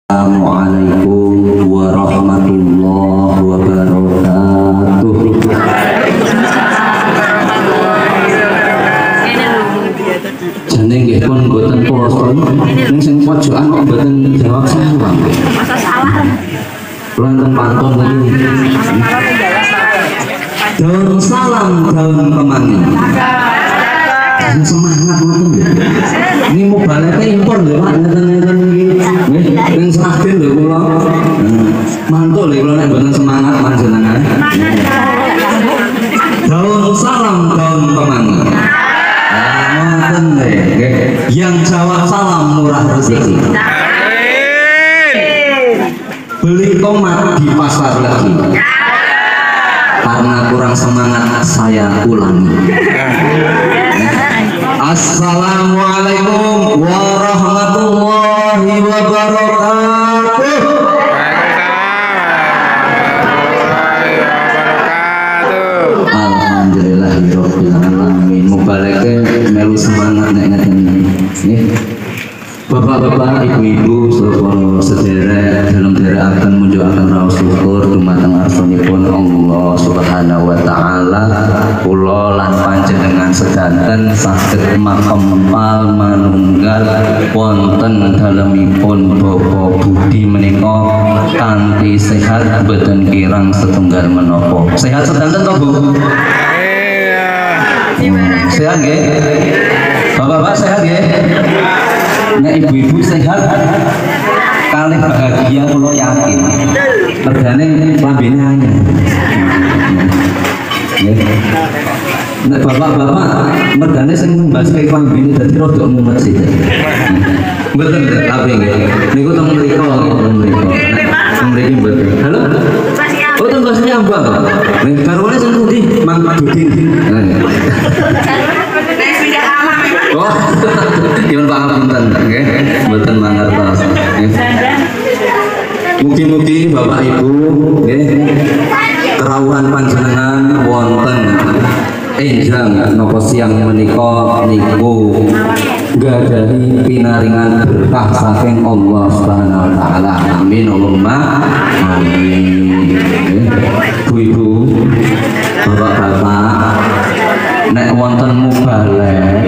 Assalamualaikum warahmatullahi wabarakatuh. Jeneng nggih pun boten poso. Ning sing pojokan kok boten jawab salam. Masa salah. Lanten pantun lagi. Daun salam daun kemangi. Semangat ngoten lho. Ini mau balete impor lho Pak, ngeten-ngeten iki. Nggih, ning Sragen lho kula. Mantul lho kula nek mboten semangat panjenengan. Daun salam daun kemangi. Ngoten nggih. Yang jawab salam murah rezeki. Beli tomat di pasar lagi. Karena kurang semangat saya ulangi. Assalamualaikum warahmatullahi wabarakatuh. Alhamdulillahirabbil alamin. Mubaleke melu semangat nek ngeten nggih. Bapak-bapak, ibu-ibu, saudara sederek dalam derekaken munjukaken raos syukur dumateng asmanipun Allah Subhanahu wa taala. Kula lan panjenengan sedanten saged makempal manunggal wonten dalemipun Bapa Budi menika kanthi sehat boten kirang setunggal menapa. Sehat sedanten to, Bu? Sehat nggih? Bapak-bapak sehat nggih? Nek ibu-ibu sehat kali bahagia kula yakin. Regane lambene anyar. Nggih. Nek bapak-bapak mergane sing mbaske lambene dadi rada mumet sithik. Mboten tapi nggih. Niku teng mriko, teng mriko. Teng mriki mboten. Halo? Oh, teng bahasanya Mbak. Nek karwane sing pundi? Mang Dudin. Oh, yang pangapunten nggih, mboten mangertos. Mugi-mugi Bapak Ibu nggih kerawuhan panjenengan wonten enjang napa siang menika niku gadhahi pinaringan berkah saking Allah Subhanahu wa taala. Amin Allahumma amin. Bu-ibu, bapak-bapak, nek wonten mubalek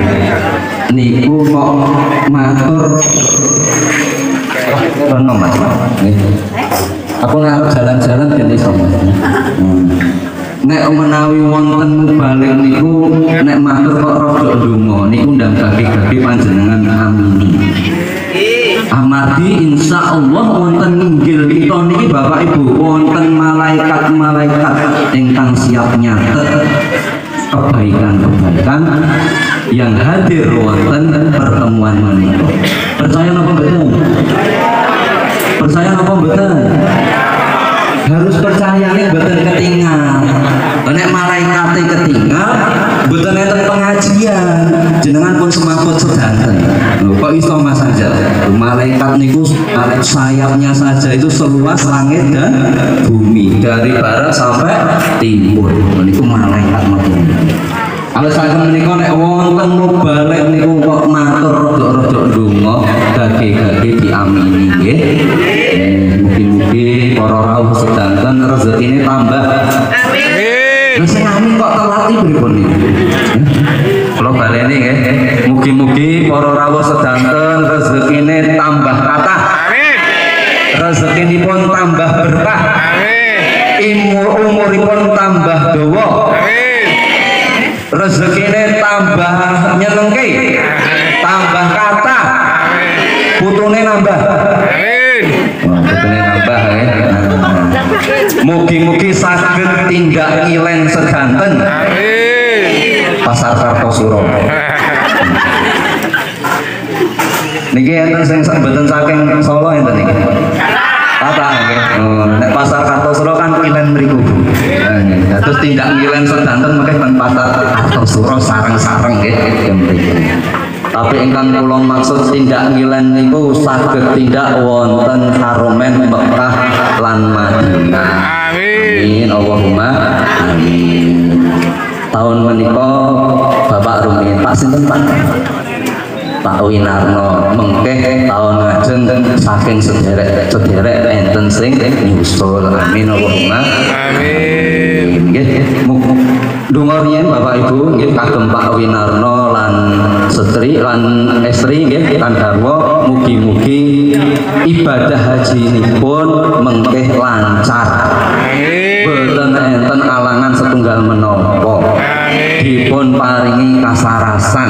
niku kok matur rono Mas. Aku ngarep jalan-jalan ben iso Mas. Nek menawi wonten mubalek niku nek matur kok rada ndonga niku ndang bagi-bagi panjenengan amin. Amargi insya Allah wonten inggil kita niki Bapak Ibu wonten malaikat-malaikat ingkang siap nyatet kebaikan-kebaikan yang hadir wonten pertemuan menika. Percaya napa mboten? Percaya napa mboten? Harus percaya nih mboten ketinggal. Nek malaikate ketinggal mboten enten pengajian. Jenengan pun semaput sedanten. Lho kok iso Mas saja? Malaikat niku sayapnya saja itu seluas langit dan bumi dari barat sampai timur. Niku malaikat ngoten. Kalau saya menika nek wonten mubalek niku kok matur rada-rada ndonga gage-gage diamini nggih. Mugi-mugi para rawuh sedanten rezekine tambah. Amin. Sing amin kok telat pripun niku? Kula baleni nggih. Mugi-mugi para rawuh sedanten rezekine tambah kathah. Amin. Rezekinipun tambah berkah. Amin. Umuripun tambah dawa. Amin. Rezekine tambah nyenengke, tambah kathah, putune nambah. Amin. Putune nambah ya. Mugi-mugi saged tindak ilen sedanten. Amin. Pasar Kartosuro. Niki enten sing mboten saking Solo enten niki. Kata nggih. Nek pasar Kartosuro kan ilen mriku. Terus tindak ngilen sedanten mengke ten pasar Kartosuro sareng-sareng nggih mriki. Tapi ingkang kula maksud tindak ngilen niku saged tindak wonten Haromen Mekah lan Madinah. Amin. Allahumma amin. Tahun menika Bapak Rumin Pak sinten Pak? tak winarno mengke taun ngajeng saking sederek enten sing nyusul. Amin Allahumma amin. Nggih donga riyen Bapak Ibu nggih kagem Pak Winarno lan setri lan estri nggih lan garwa mugi-mugi ibadah haji nipun mengke lancar. Boten enten alangan setunggal menapa. Dipun paringi kasarasan.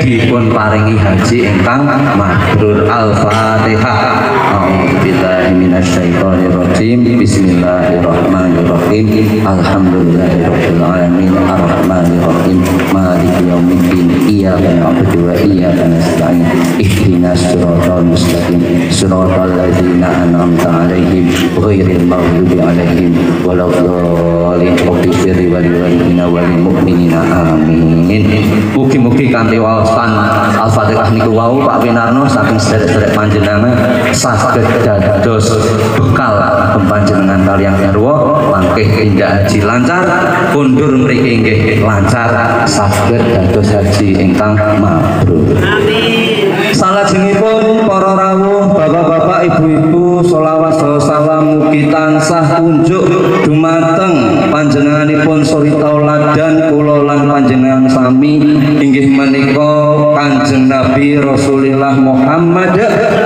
Dipun paringi haji ingkang mabrur. Al-Fatihah. A'udzubillahi minasyaitonir rajim. Bismillahirrahmanirrahim. Alhamdulillahirabbil alamin arrahmanir rahim maliki yaumiddin iyyaka na'budu wa iyyaka nasta'in ihdinas siratal mustaqim siratal ladzina an'amta 'alaihim ghairil maghdubi 'alaihim waladdallin. Ighfir li walidayna wal mu'minina amin. Mugi-mugi kanthi waosan Al-Fatihah niku wau Pak Winarno saking sederek-sederek panjenengan saged dados bekal panjenengan kaliyan garwa langkih indah haji lancar, kundur mriki nggih lancar, saged dados haji ingkang mabrur. Amin. Salajengipun para rawuh, bapak-bapak, ibu-ibu, sholawat salam mugi tansah kunjuk dumateng panjenenganipun suri tauladan kula lan panjenengan sami inggih menika Kanjeng Nabi Rasulullah Muhammad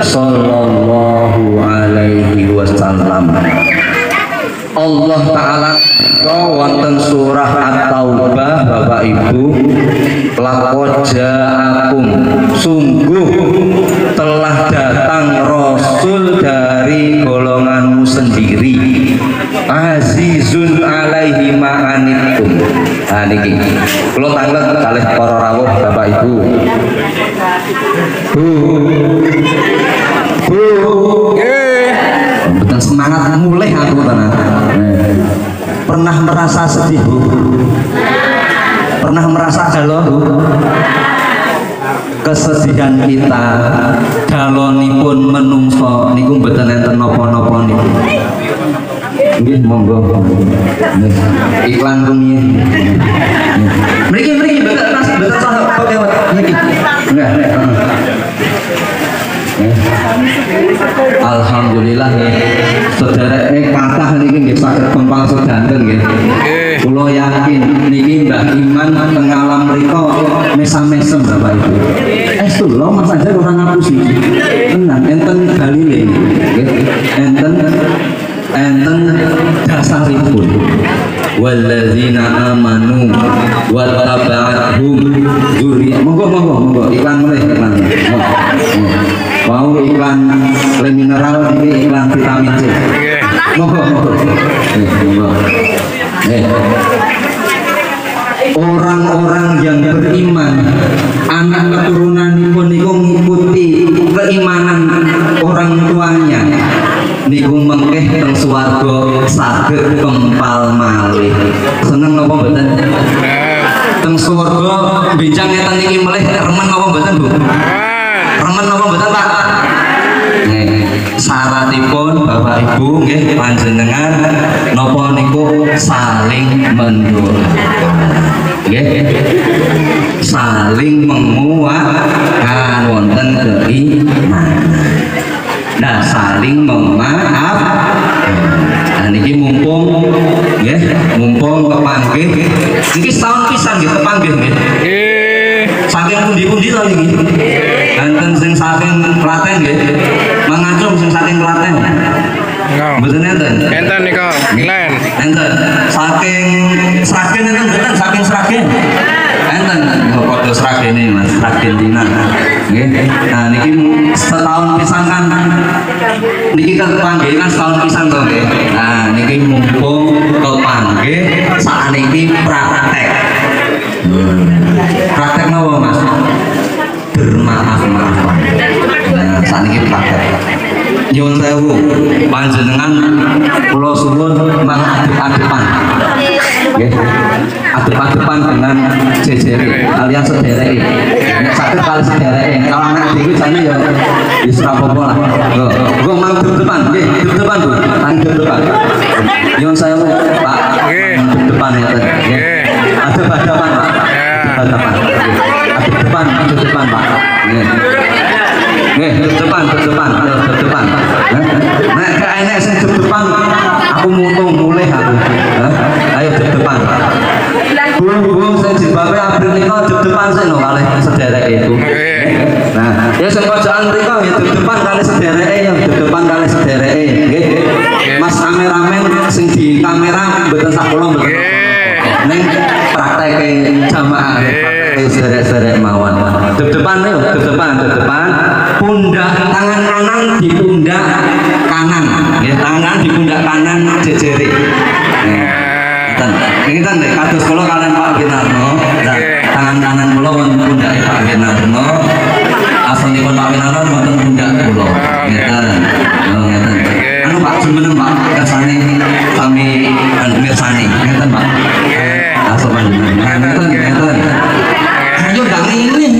sallallahu alaihi wasallam. Allah Ta'ala wonten surah At-Taubah Bapak Ibu, laqad ja'akum, sungguh telah datang Rasul dari golonganmu sendiri, azizun alaihi ma'anittum. Nah niki kula tanglet kalih para rawuh Bapak Ibu. Betul semangat mulai aku tenan. Pernah merasa sedih Bu? Pernah merasa galau Bu? Kesedihan kita galonipun menungso niku mboten enten napa-napa niku. Nggih monggo. Iklan rumiyin. Mriki betul saha niki. Enggak. Alhamdulillah ya. Saudara kathah niki nggih saged kempal sedanten nggih. Kula yakin niki Mbah Iman teng alam mriku mesam-mesem Bapak Ibu. Estu lho Mas aja ora ngapusi. Tenang enten dalile nggih. Enten dasaripun. Walladzina amanu wattaba'athum dzurriyyah. Monggo iklan mulai iklan. Mau iklan le mineral ini iklan vitamin C. Monggo. Orang-orang yang beriman, anak keturunanipun niku ngikuti keimanan orang tuanya. Niku mengkeh teng swarga saged kempal malih. Seneng napa mboten? Teng swarga benjang ngeten iki melih remen napa mboten Bu? Remen napa mboten Pak? Syaratipun Bapak Ibu nggih panjenengan napa niku saling mendoakan. Nggih. Saling menguatkan wonten keimanan. Nah, saling memaafkan. Nah, niki mumpung nggih, mumpung kepanggih. Niki setahun pisan nggih kepanggih nggih. Saking pundi-pundi to niki? Enten sing saking Klaten nggih. Mangacung sing saking Klaten. Mboten enten. Enten nika, Milan. Enten. Saking Sragen enten mboten saking Sragen. Enten padha Sragene Mas, Argentina. Nggih. Nah niki setahun pisan kan. Niki kepanggih kan setahun pisan to nggih. Nah niki mumpung kepanggih sakniki praktek. Praktek napa Mas? Bermaaf-maafan. Nah sakniki praktek. Nyuwun sewu panjenengan kula suwun adep-adepan. Nggih. Adep-adepan dengan jejere kalian sedereke. Nek saged kali sedereke, kalau anak dhewe jane ya wis ora apa-apa lah. Nggo mang depan nggih, depan Bu. Tang depan. Nyuwun sewu Pak. Nggih. Depan ngeten. Nggih. Adep-adepan Pak. Adep-adepan. Adep depan Pak. Nggih. Nek gak enek sing depan aku mutung mulih aku. Ayo depan. Bu sing jilbabe abrit nika depan sik no kalih sederek itu. Nah, ya sing pojokan mriko ya depan kalih sedereke ya depan kalih sedereke nggih. Mas kameramen sing di kamera mboten sak kula mboten. Ning prakteke jamaah sederek-sederek mawon. Depan yo depan. Pundak tangan kanan di pundak kanan. Nggih, tangan di pundak kanan jejere. Ngeten nek kados kula kalian Pak Winarno, tangan kanan kula wonten pundake Pak Winarno, asalipun Pak Winarno wonten pundak kula. Ngeten. Oh ngeten. Anu Pak jumeneng Pak, kersane sami mirsani. Ngeten Pak. Asal panjenengan. Ngeten. Ayo ndang ini.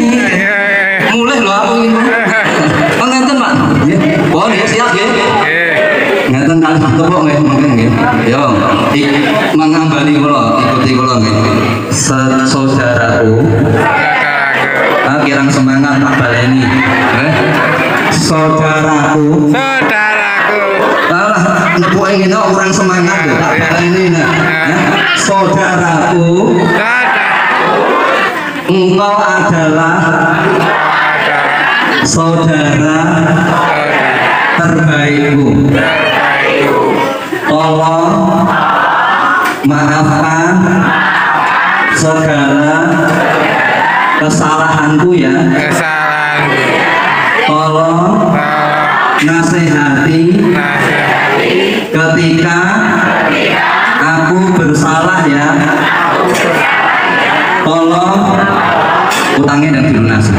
Mulih lho aku ini. Oh ngeten Pak. Nggih. Oh nggih siap nggih. Ngeten kalih tepuk nggih mungkin nggih. Yo, mangambani kula, ikuti kula nggih. Saudaraku. Kirang semangat tak baleni. Saudaraku. Alah, nepuke ngene kurang semangat lho, tak baleni nah. Saudaraku. Engkau adalah saudara terbaikku. Tolong maafkan segala kesalahanku ya. Tolong nasihati ketika aku bersalah ya. Tolong utangnya dan dilunasi.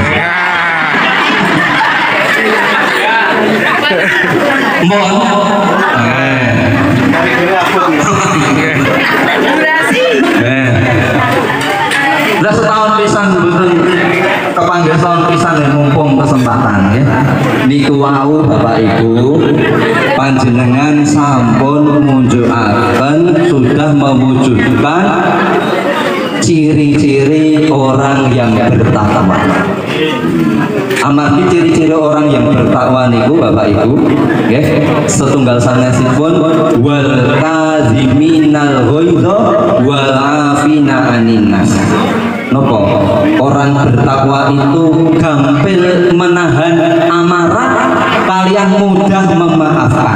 Udah setahun pisan betul kepanggil setahun pisan ya mumpung kesempatan ya. Niku wau Bapak Ibu panjenengan sampun munjukaken sudah mewujudkan ciri-ciri orang yang bertakwa. Amargi ciri-ciri orang yang bertakwa niku Bapak Ibu nggih setunggal sanesipun wal kadziminal ghaidha wal afina anin nas. Napa? Orang bertakwa itu gampil menahan amarah kalian mudah memaafkan.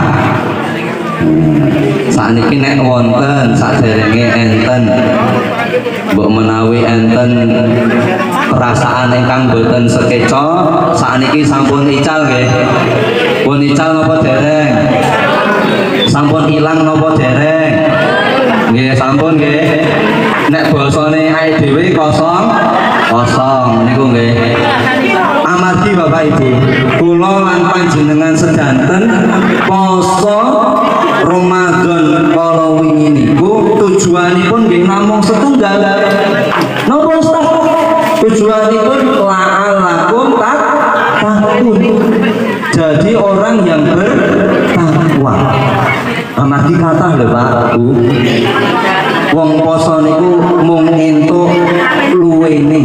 Sakniki nek wonten saderenge enten mbok menawi enten perasaan ingkang boten sekeca sakniki sampun ical nggih. Pun ical napa dereng? Sampun ilang napa dereng? Nggih sampun nggih. Nek basane awake dhewe kosong niku nggih. Amargi Bapak Ibu, kula lan panjenengan sedanten poso Ramadan kala wingi niku tujuanipun nggih namung setunggal. Napa Ustaz? Tujuanipun la'allakum tattaqun. Jadi orang yang bertakwa. Amargi kathah lho Pak Bu. Wong poso niku mung entuk luwene.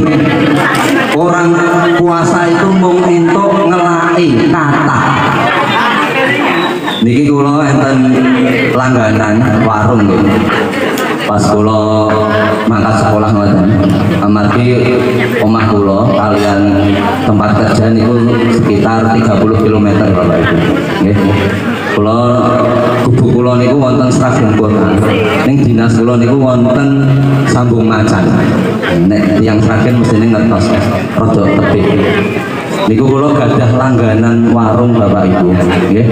Orang puasa itu mung entuk ngelaki kathah. Niki kula enten langganan warung nggih. Pas kula mangkat sekolah ngoten. Amargi omah kula kalian tempat kerja niku sekitar 30 km Bapak Ibu. Nggih. Kula gubuk kula niku wonten Sragen Kota. Ning dinas kula niku wonten Sambung Macan. Nek tiyang Sragen mestine ngertos rada tebih. Niku kula gadah langganan warung Bapak Ibu. Nggih.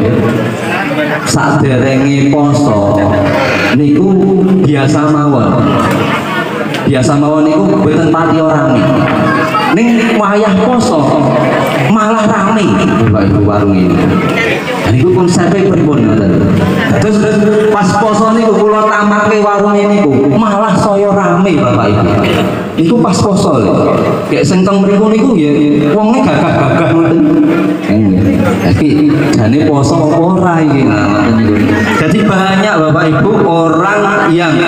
Saderenge poso niku biasa mawon. Biasa mawon niku mboten pati rame. Ning wayah poso malah rame Bapak Ibu warung ini. Niku konsepnya pripun ngoten. Terus pas poso niku kula tamake warung ini niku malah saya rame Bapak Ibu. Iku pas poso lho. Kayak sing teng mriku niku nggih wonge gagah-gagah ngoten. Nggih. Iki jane poso apa ora iki ngoten niku. Jadi banyak Bapak Ibu orang yang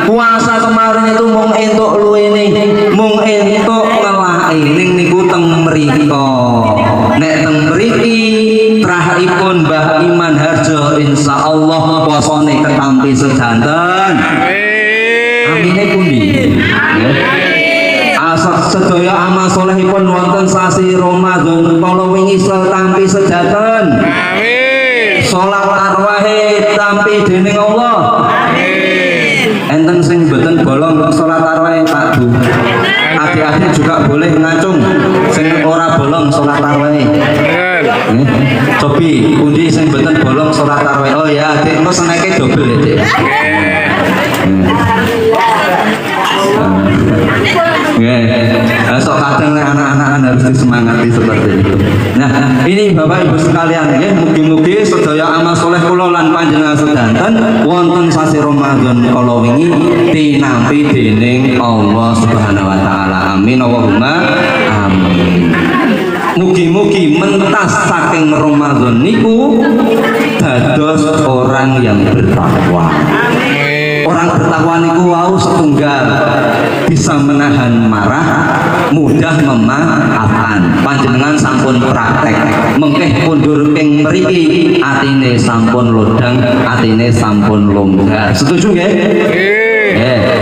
puasa kemarin itu mung entuk luwene, mung entuk ngelaki ning niku teng mriko. Nek teng mriki trahipun Mbah Iman Harjo sedaya insyaallah posone ketampi sedanten. Amine pundi? Asal sedaya amal salehipun wonten sasi Ramadan kala wingi tampi sedanten. Salat tarawih tampi dening Allah. Enten sing mboten bolong salat tarawih Pak Bu. Adik-adik juga boleh ngacung sing ora bolong salat tarawih. Cobi pundi sing mboten bolong salat tarawih. Oh ya, adik engko seneke dobel ya, Dik. Sok kadang anak-anak harus disemangati seperti itu. Nah, ini Bapak Ibu sekalian, ya, mugi-mugi sedaya amal soleh kula lan panjenengan sedanten wonten sasi Ramadan kala wingi tinampi dening Allah Subhanahu wa taala. Amin Allahumma amin. Mugi-mugi mentas saking Ramadan niku dados orang yang bertakwa. Orang bertakwa niku wau setunggal bisa menahan marah, mudah memaafkan. Panjenengan sampun praktek mengkeh kundur ping mriki atine sampun lodang, atine sampun longgar. Setuju nggih?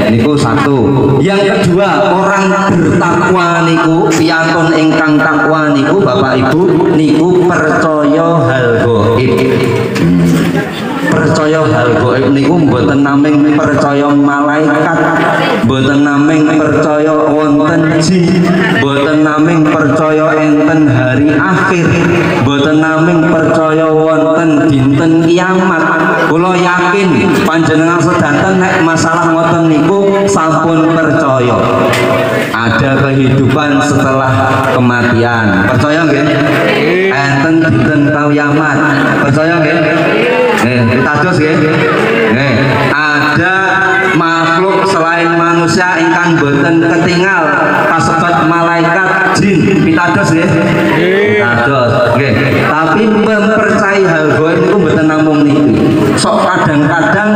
Niku satu. Yang kedua, orang bertakwa niku piyantun ingkang takwa niku Bapak Ibu niku percaya hal gaib. Percaya hal gaib niku mboten namung percaya malaikat, mboten namung percaya wonten jin, mboten namung percaya enten hari akhir, mboten namung percaya wonten dinten kiamat. Kula yakin panjenengan sedanten nek masalah ngoten niku sampun percaya ada kehidupan setelah kematian. Percaya nggih? Enten dinten kiamat. Percaya nggih? Kita terus ya. Ada makhluk selain manusia ingkang boten ketinggal kasebat malaikat jin. Kita terus ya. Kita terus. Tapi mempercayai hal gaib niku boten namung niku. Sok kadang-kadang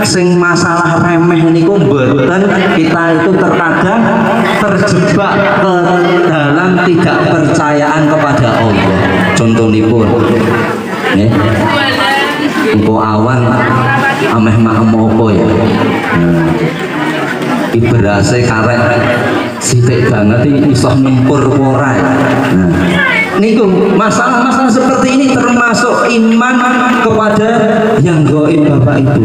sing masalah remeh niku boten, kita itu terkadang terjebak ke dalam tidak percayaan kepada Allah. Contohipun nggih. Engko awan ameh mahem apa ya. Iberase karek sithik banget iki iso nempur ora. Niku masalah-masalah seperti ini termasuk iman kepada yang gaib Bapak Ibu.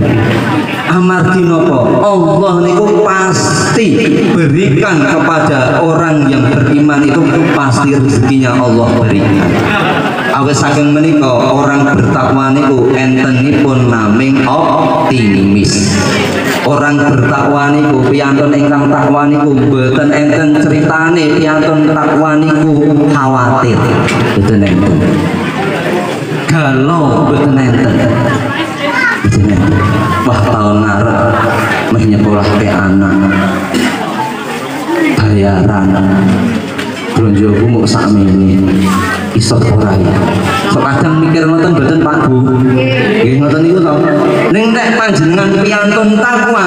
Amargi napa? Allah niku pasti berikan kepada orang yang beriman itu pasti rezekinya Allah berikan. Awis saking menika orang bertakwa niku entenipun naming optimis. Orang bertakwa niku piyantun ingkang takwa niku mboten enten critane piyantun takwa niku khawatir. Mboten enten. Galau mboten enten. Mboten enten. Wah tahun ngarep meh nyekolahke anak. Bayaran blonjoku mung sakmene. Iso ora ya. Kadang mikir ngoten mboten Pak Bu. Nggih ngoten niku to. Ning nek panjenengan piyantun takwa,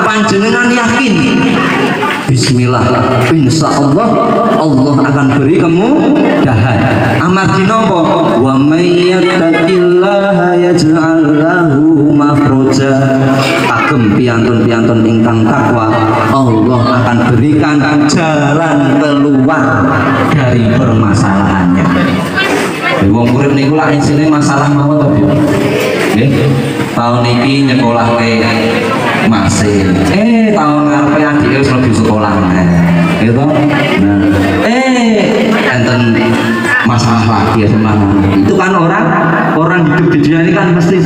panjenengan yakin bismillah, insyaallah Allah akan beri kemudahan. Amargi napa? Wa may yattaqillaha yaj'al lahu makhraja. Agem piyantun-piyantun ingkang takwa, Allah akan berikan jalan keluar dari permasalahannya. Wong urip niku lak isine masalah mawon to, Bu. Nggih. Tahun iki nyekolahke masih. Tahun ngarepe adike wis mlebu sekolah meneh. Gitu. Nah, enten masalah lagi ya semangat. Itu kan orang hidup di dunia ini kan mesti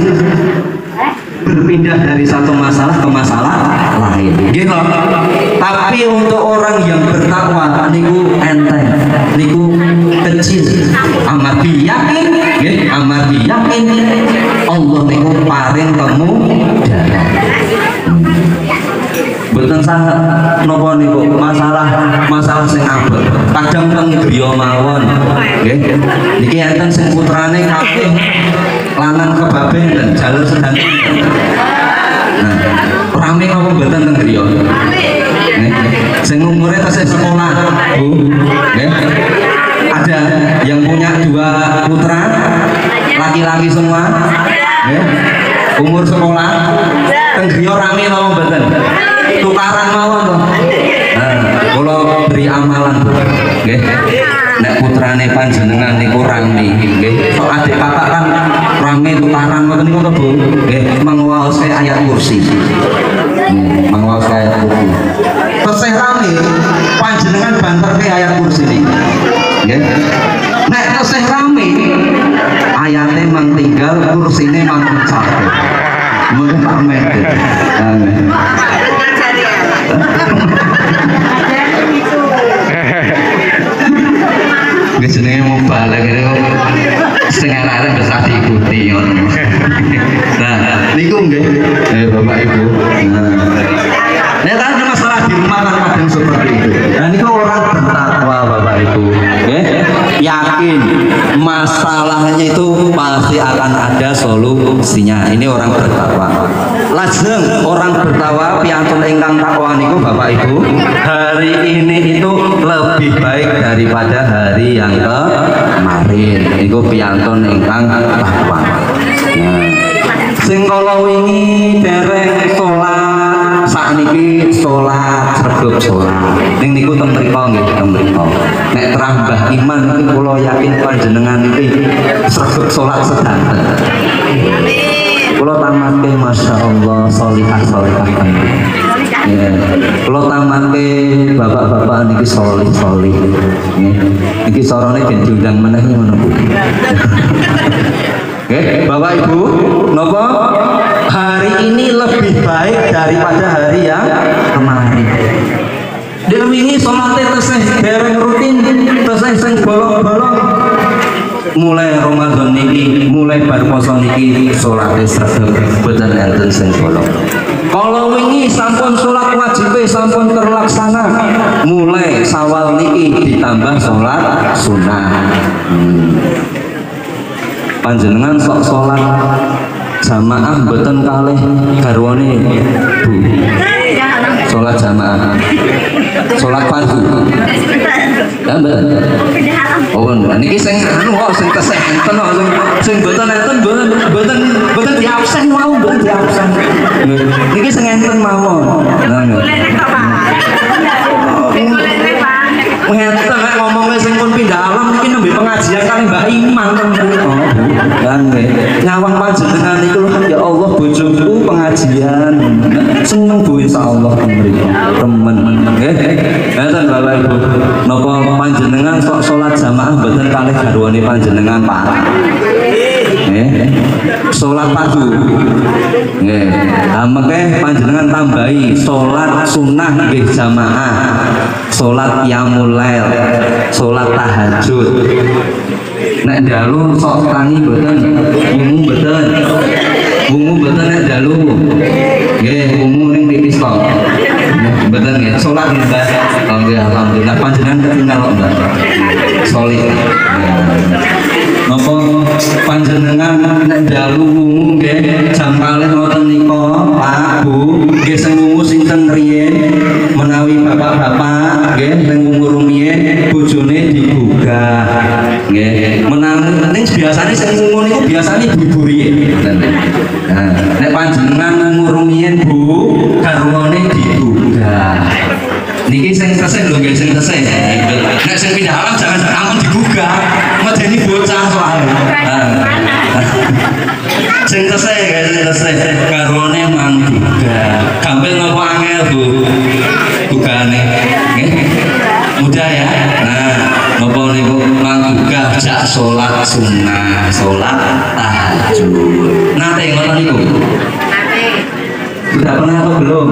berpindah dari satu masalah ke masalah lain. Gitu. Tapi untuk orang yang bertakwa niku enteng, niku kecil. Amati yakin, nggih, amati yakin Allah niku paring kemudahan. Mboten sangat napa niku masalah sing abot. Kadang teng griya mawon, nggih. Niki enten sing putrane kabeh lanang kebabe dan jalur sedanten. Nah, rame apa mboten teng griya? Nggih. Sing umure tasih sekolah, Bu. Nggih. Ada yang punya 2 putra laki-laki semua, nggih. Umur sekolah teng griya rame mawon mboten. Tukaran mawon to. Nah, kula beri amalan nggih. Nek putrane panjenengan niku rame nggih. Sok adik kakak kan rame tukaran ngoten niku to, Bu. Nggih, mangwaos ayat kursi. Mangwaos ayat kursi. Tesih rame panjenengan banterke ayat kursi niki. Nggih. Nek tesih rame ayate mang tinggal kursine mang capek. Mungkin amin. Amin. Wis jenenge mubalek niku sing arek wis diikuti ngono. Nah, niku nggih Bapak Ibu. Nah, kan masalah di rumah kan kadang seperti itu. Nah, niku orang bertakwa Bapak Ibu. Yakin masalahnya itu pasti akan ada solusinya. Ini orang bertakwa. Lajeng orang bertakwa piantun ingkang takwa niku Bapak Ibu, hari ini itu lebih baik daripada hari yang kemarin. Niku piantun ingkang takwa. Nah, sing kala wingi dereng salat, sakniki salat sregep salat. Ning niku teng mriko nggih, teng mriko. Nek tambah iman iki kula yakin panjenengan iki sregep salat sedanten. Kula tamatke masyaallah sholihah sholihah. Ya, kula tamatke bapak-bapak niki sholih-sholih. Nggih. Niki sorone ben diundang meneh ngono Bu. Oke, Bapak Ibu, napa hari ini lebih baik daripada hari yang kemarin. Dene wingi salate tesih dereng rutin, tesih sing bolong-bolong. Mulai Ramadan niki, mulai bar poso niki salate sregep boten enten sing bolong. Kalau wingi sampun salat wajib sampun terlaksana, mulai Syawal niki ditambah salat sunah. Panjenengan sok salat jamaah mboten kalih garwane Bu. Salat jamaah. Salat fardu. Ya mboten. Oh, niki sing anu kok sing tesih enten kok sing mboten enten mboten diabsen mau mboten diabsen. Niki sing enten mawon. Ngeten nek ngomongnya sing pun pindah alam iki nembe pengajian kali Mbak Iman ten mriko. Kan nggih. Nyawang panjenengan niku ya Allah bojoku pengajian. Seneng Bu insyaallah ten mriko. Temen nggih. Ngeten Bapak Ibu. Napa panjenengan sok salat jamaah mboten kalih garwane panjenengan Pak? Nggih. Salat fardu. Nggih. Mengke panjenengan tambahi salat sunah nggih jamaah. Salat qiyamul lail, salat tahajud. Nek dalu sok tangi mboten, wungu mboten nek dalu. Nggih, wungu ning tipis kok. Mboten nggih, salat nggih Mbak. Alhamdulillah panjenengan ketinggal kok Mbak. Solid. Napa panjenengan nek dalu wungu nggih jam kalih ngoten nika Pak Bu, nggih sing wungu sinten riyen menawi bapak-bapak nggih ning umur rumiyin bojone digugah nggih menawi ning biasane sing wungu niku biasane ibu-ibu riyen. Nah, nek panjenengan umur rumiyin Bu garwane digugah. Niki sing tesih lho nggih sing tesih. Nek sing pindah alam jangan ampun digugah, medeni bocah soalnya. Sing tesih guys, sing tesih garwane mang digugah. Gampil napa angel Bu? Gugane. Nggih. Mudah ya. Nah, napa niku mang gugah jak salat sunah, salat tahajud. Nate ngoten niku. Sudah pernah atau belum?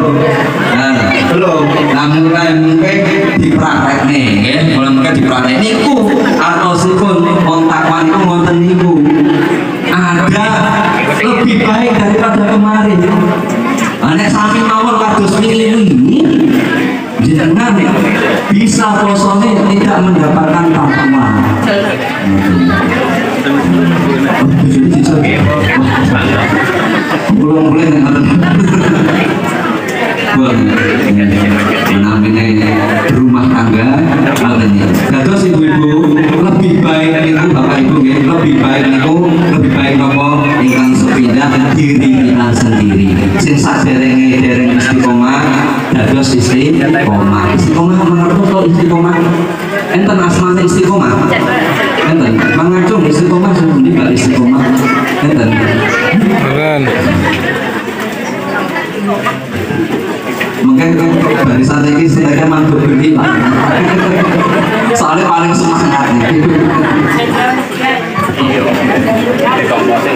Nah, belum. Nah, mulai mungkin dipraktek nih, ya. Mulai mungkin dipraktek niku atau sipun kontakwan itu ngonten niku. Ada lebih baik daripada kemarin. Nek sami mawon kados milih ini di tengah nih bisa posone tidak mendapatkan takwa. Belum boleh namanya berumah tangga katanya. Dados ibu-ibu lebih baik itu Bapak Ibu lebih baik itu lebih baik nopo ingkang sepindah diri kita sendiri. Sing saderenge dereng istiqomah dados istiqomah. Istiqomah menurut kok istiqomah? Enten asmane istiqomah. Enten mangacung istiqomah sepundi bal istiqomah. Enten. Mungkin barisan ini sebenarnya mantuk berhilang. Soalnya paling semangat nih.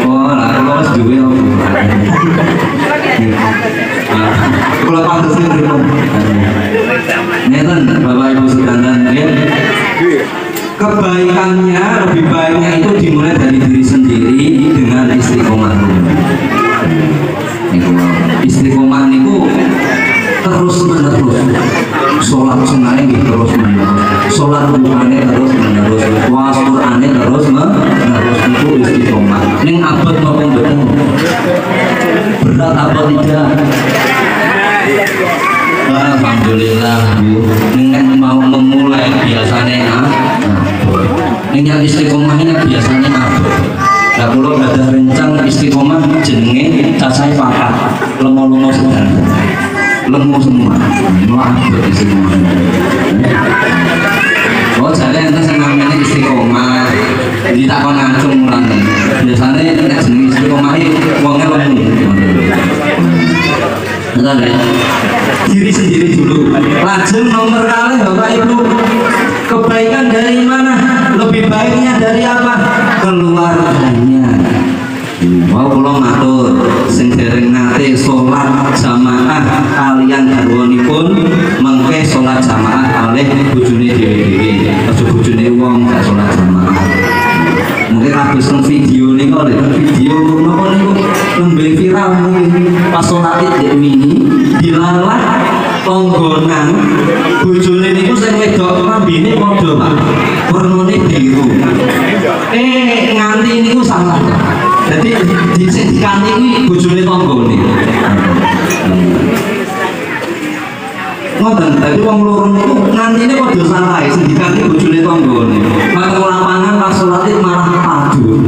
Oh, nah kalau harus duit apa? Kalau pantasnya belum. Neten, Bapak Ibu sedanten, ya. Kebaikannya lebih baiknya itu dimulai dari diri sendiri dengan istiqomah. Istiqomah itu terus menerus, sholat sunnahnya terus menerus, sholat duhanya terus menerus, puasa Qur'annya terus menerus, itu istiqomah. Neng abad maupun betul berat apa tidak? Alhamdulillah Bu. Neng mau memulai biasanya neng yang istiqomahnya biasanya apa? Nah kalau ada rencang istiqomah jenenge cacai pakat lemo-lemo sedang lemu semua maaf istiqomah. Oh jadi ente senamanya istiqomah jadi tak kau ngacung ulang biasanya nek jenenge istiqomah wongnya lemu. Betul ya? Diri sendiri dulu. Lajeng nomor kali Bapak Ibu, kebaikan dari mana? Lebih baiknya dari apa? Keluarganya. Mau kula matur sing dereng nate salat jamaah kaliyan garwanipun mengke salat jamaah kalih bojone dhewe-dhewe. Aja bojone wong gak salat jamaah. Mungkin habis video nih kalau video nopo niku lembe viral pas salat Id mini dilalah tonggonan bojone niku sing wedok lambene padha Pak. Wernane biru. Nganti niku salah. Jadi di sing dikanthi kuwi bojone tanggane. Ngoten, dadi wong loro niku ngantine padha salah sing dikanthi bojone tanggane. Maka lapangan pas salat malah padu.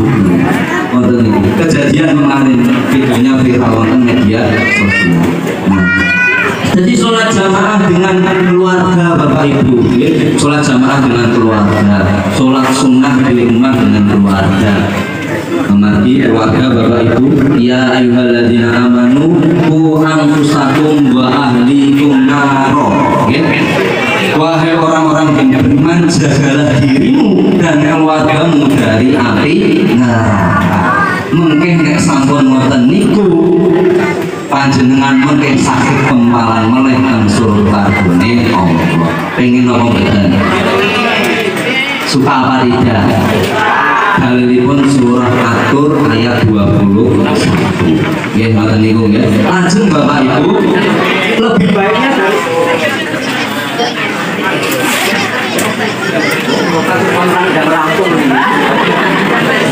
Ngoten iki. Kejadian kemarin videonya viral wonten media sosial. Jadi sholat jamaah dengan keluarga Bapak Ibu, sholat jamaah dengan keluarga, sholat sunnah di rumah dengan keluarga. Mari keluarga Bapak Ibu, ya ayyuhalladzina amanu qu anfusakum wa ahlikum naro. Wahai orang-orang yang beriman, jagalah dirimu dan keluargamu dari api neraka. Mungkin nek sampun wonten niku panjenengan mungkin sakit kempalan meleh nang surga dunia Allah. Pengen apa mboten? Suka apa tidak? Dalilipun surah At-Tur ayat 21. Nggih ngoten niku nggih. Lajeng Bapak Ibu, lebih baiknya dari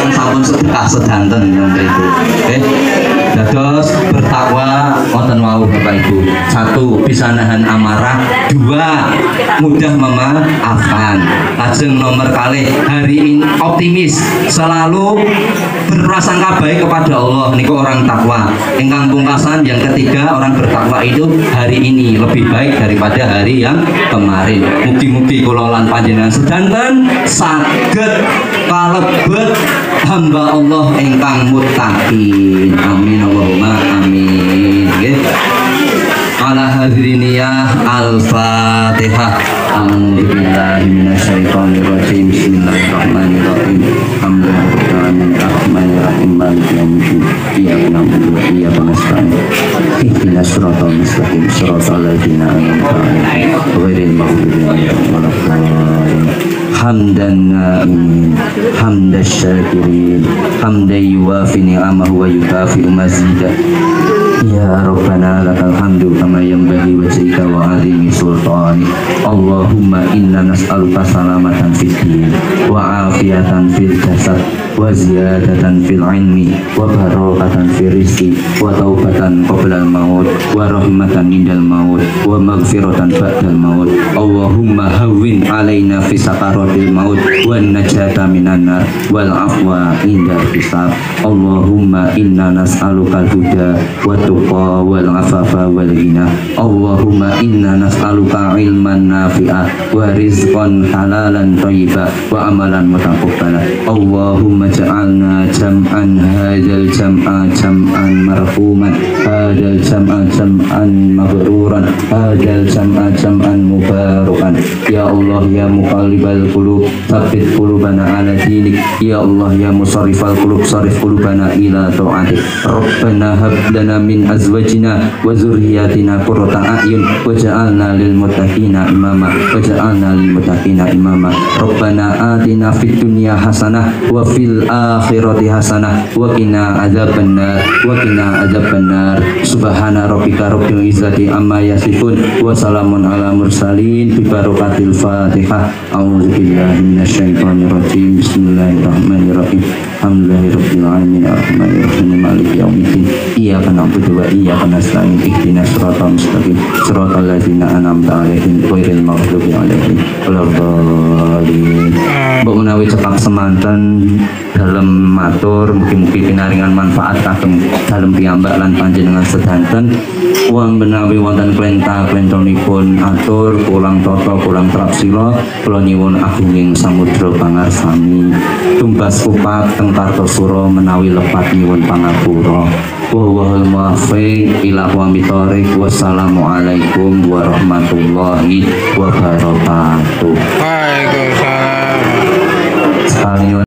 sampun sedekah sedanten ngoten itu. Dados bertakwa wonten wau Bapak Ibu. 1. Bisa nahan amarah. 2. Mudah memaafkan. Lajeng nomor kalih hari ini optimis, selalu berprasangka baik kepada Allah. Niku orang takwa. Ingkang pungkasan yang ketiga, orang bertakwa itu hari ini lebih baik daripada hari yang kemarin. Mugi-mugi kula lan panjenengan sedanten saged kalebet hamba Allah ingkang muttaqin. Amin Allahumma amin. Ala hadiriniyah al-fatihah. A'udzubillahi minasyaitonir rajim. Bismillahirrahmanirrahim. Alhamdulillahirabbil alamin maliki yaumiddin. Iyyaka na'budu wa iyyaka nasta'in. Ihdinas siratal mustaqim. Siratal ladzina an'amta 'alaihim ghairil maghdubi 'alaihim waladdallin. Hamdan na'imin, hamdasy syakirin, hamdan yuwafi ni'amahu wa yukafi'u mazidah. Ya Rabbana lakal hamdu kama yanbaghi wajhika wa 'azimi sultani. Allahumma inna nas'aluka salamatan fid din wa afiatan fil jasad wa ziyadatan fil ilmi wa barakatan fil rizqi wa taubatan qabla al maut wa rahmatan indal maut wa maghfiratan ba'dal maut. Allahumma hawwin alaina fi sakaratil maut wan najata minan nar wal afwa indal hisab. Allahumma inna nas'aluka al-huda wa tuqa wal afafa wal ghina. Allahumma inna nas'aluka ilman nafi'a wa rizqan halalan thayyiba wa amalan mutaqabbala. Allahumma ja'alna jam'an hadzal jam'a jam'an marhuman hadzal jam'a jam'an mabruran hadzal jam'a jam'an mubarakan. Ya Allah ya muqallibal qulub tsabbit qulubana ala dinik. Ya Allah ya musarrifal qulub sarif qulubana ila ta'atik. Rabbana hab lana min azwajina wa zurriyyatina qurrata a'yun waj'alna lil muttaqina imama waj'alna lil muttaqina imama. Rabbana atina fid dunya hasanah wa fil akhirati hasanah wa qina adzabannar wa qina adzabannar. Subhana rabbika rabbil izzati amma yasifun wa salamun ala mursalin bi barakatil Fatihah. A'udzu billahi minasyaitonir rajim. Bismillahirrahmanirrahim. Alhamdulillahirabbil alamin arrahmanir rahim maliki yaumiddin. Iyyaka na'budu wa iyyaka nasta'in ihdinas siratal mustaqim siratal ladzina an'amta 'alaihim ghairil maghdubi 'alaihim waladdallin. Mbok menawi cepak semanten dalam matur mugi-mugi pinaringan manfaat kagem dalem piyambak lan panjenengan sedanten. Wong menawi wonten klenta-klentonipun atur kurang tata kurang trapsila kula nyuwun agunging samudra pangarsami. Tumbas kupat teng Kartosura menawi lepat nyuwun pangapura. Wal muwaffiq ila aqwamit thoriq. Wassalamualaikum warahmatullahi wabarakatuh. Waalaikumsalam. Sekali